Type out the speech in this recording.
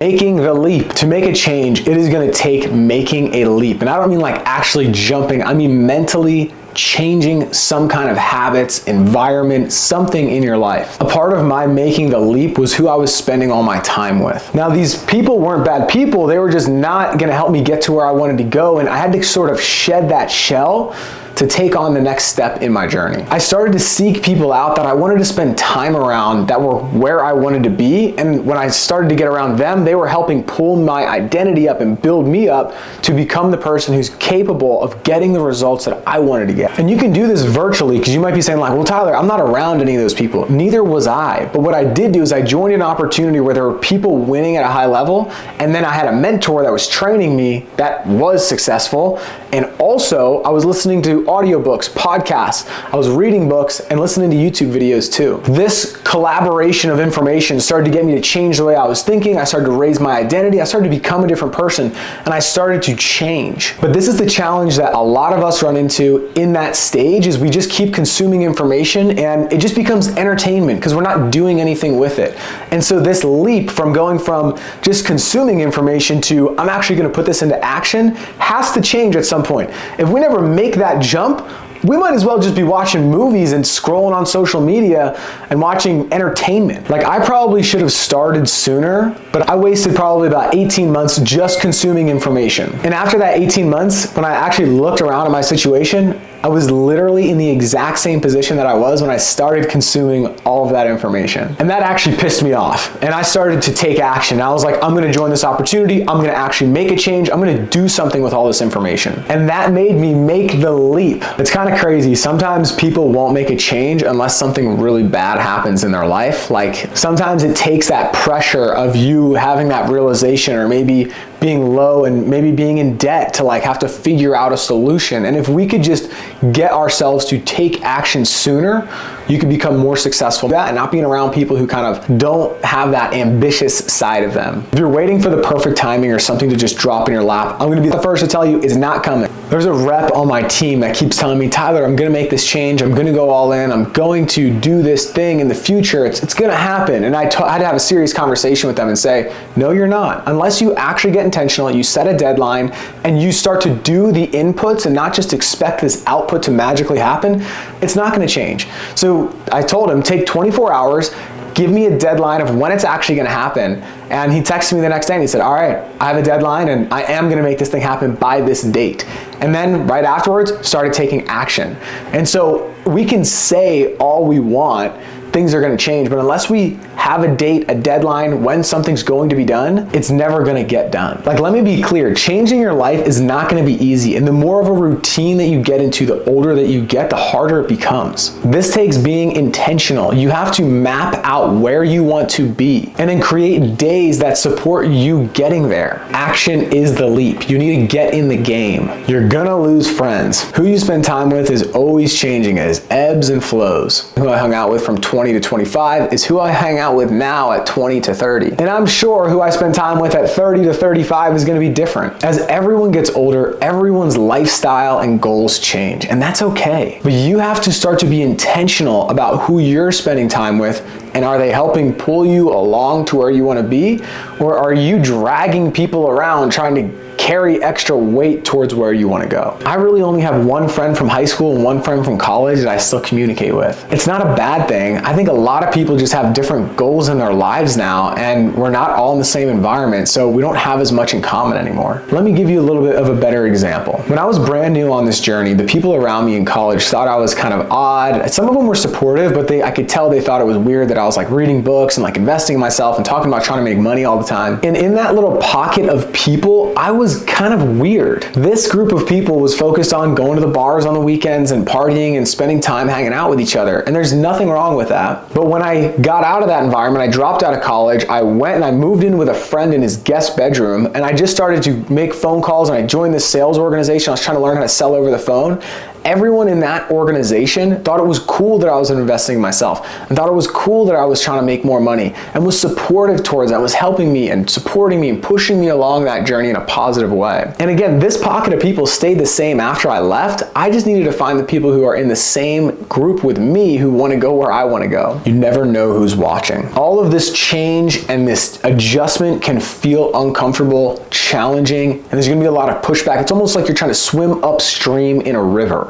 Making the leap. To make a change, it is going to take making a leap. And I don't mean like actually jumping, I mean mentally changing some kind of habits, environment, something in your life. A part of my making the leap was who I was spending all my time with. Now, these people weren't bad people, they were just not going to help me get to where I wanted to go, and I had to sort of shed that shell to take on the next step in my journey. I started to seek people out that I wanted to spend time around that were where I wanted to be, and when I started to get around them, they were helping pull my identity up and build me up to become the person who's capable of getting the results that I wanted to get. And you can do this virtually, because you might be saying like, well, Tyler, I'm not around any of those people. Neither was I. But what I did do is I joined an opportunity where there were people winning at a high level, and then I had a mentor that was training me that was successful. And also I was listening to audiobooks, podcasts, I was reading books and listening to YouTube videos too. This collaboration of information started to get me to change the way I was thinking. I started to raise my identity. I started to become a different person, and I started to change. But this is the challenge that a lot of us run into in that stage, is we just keep consuming information and it just becomes entertainment because we're not doing anything with it. And so this leap from going from just consuming information to I'm actually going to put this into action has to change at some point. If we never make that jump, we might as well just be watching movies and scrolling on social media and watching entertainment. Like, I probably should have started sooner, but I wasted probably about 18 months just consuming information. And after that 18 months, when I actually looked around at my situation, I was literally in the exact same position that I was when I started consuming all of that information. And that actually pissed me off. And I started to take action. I was like, I'm gonna join this opportunity. I'm gonna actually make a change. I'm gonna do something with all this information. And that made me make the leap. It's kind of crazy. Sometimes people won't make a change unless something really bad happens in their life. Like, sometimes it takes that pressure of you having that realization, or maybe being low and maybe being in debt to like have to figure out a solution. And if we could just get ourselves to take action sooner, you could become more successful. That and not being around people who kind of don't have that ambitious side of them. If you're waiting for the perfect timing or something to just drop in your lap, I'm gonna be the first to tell you it's not coming. There's a rep on my team that keeps telling me, Tyler, I'm gonna make this change. I'm gonna go all in. I'm going to do this thing in the future. It's gonna happen. And I had to have a serious conversation with them and say, no, you're not. Unless you actually get intentional, you set a deadline, and you start to do the inputs and not just expect this output to magically happen, it's not gonna change. So I told him, take 24 hours, give me a deadline of when it's actually gonna happen. And he texted me the next day and he said, all right, I have a deadline and I am gonna make this thing happen by this date. And then right afterwards, started taking action. And so we can say all we want, things are gonna change, but unless we have a date, a deadline, when something's going to be done, it's never gonna get done. Like, let me be clear, changing your life is not gonna be easy, and the more of a routine that you get into, the older that you get, the harder it becomes. This takes being intentional. You have to map out where you want to be, and then create days that support you getting there. Action is the leap. You need to get in the game. You're gonna lose friends. Who you spend time with is always changing. It is ebbs and flows. Who I hung out with from 20 to 25 is who I hang out with now at 20 to 30. And I'm sure who I spend time with at 30 to 35 is gonna be different. As everyone gets older, everyone's lifestyle and goals change, and that's okay. But you have to start to be intentional about who you're spending time with, and are they helping pull you along to where you wanna be? Or are you dragging people around trying to carry extra weight towards where you want to go? I really only have one friend from high school and one friend from college that I still communicate with. It's not a bad thing. I think a lot of people just have different goals in their lives now, and we're not all in the same environment, so we don't have as much in common anymore. Let me give you a little bit of a better example. When I was brand new on this journey, the people around me in college thought I was kind of odd. Some of them were supportive, but I could tell they thought it was weird that I was like reading books and like investing in myself and talking about trying to make money all the time. And in that little pocket of people, I was kind of weird. This group of people was focused on going to the bars on the weekends and partying and spending time hanging out with each other. And there's nothing wrong with that. But when I got out of that environment, I dropped out of college, I went and I moved in with a friend in his guest bedroom, and I just started to make phone calls, and I joined this sales organization. I was trying to learn how to sell over the phone. everyone in that organization thought it was cool that I was investing in myself and thought it was cool that I was trying to make more money and was supportive towards that, was helping me and supporting me and pushing me along that journey in a positive way. And again, this pocket of people stayed the same after I left. I just needed to find the people who are in the same group with me who want to go where I want to go. You never know who's watching. All of this change and this adjustment can feel uncomfortable, challenging, and there's going to be a lot of pushback. It's almost like you're trying to swim upstream in a river.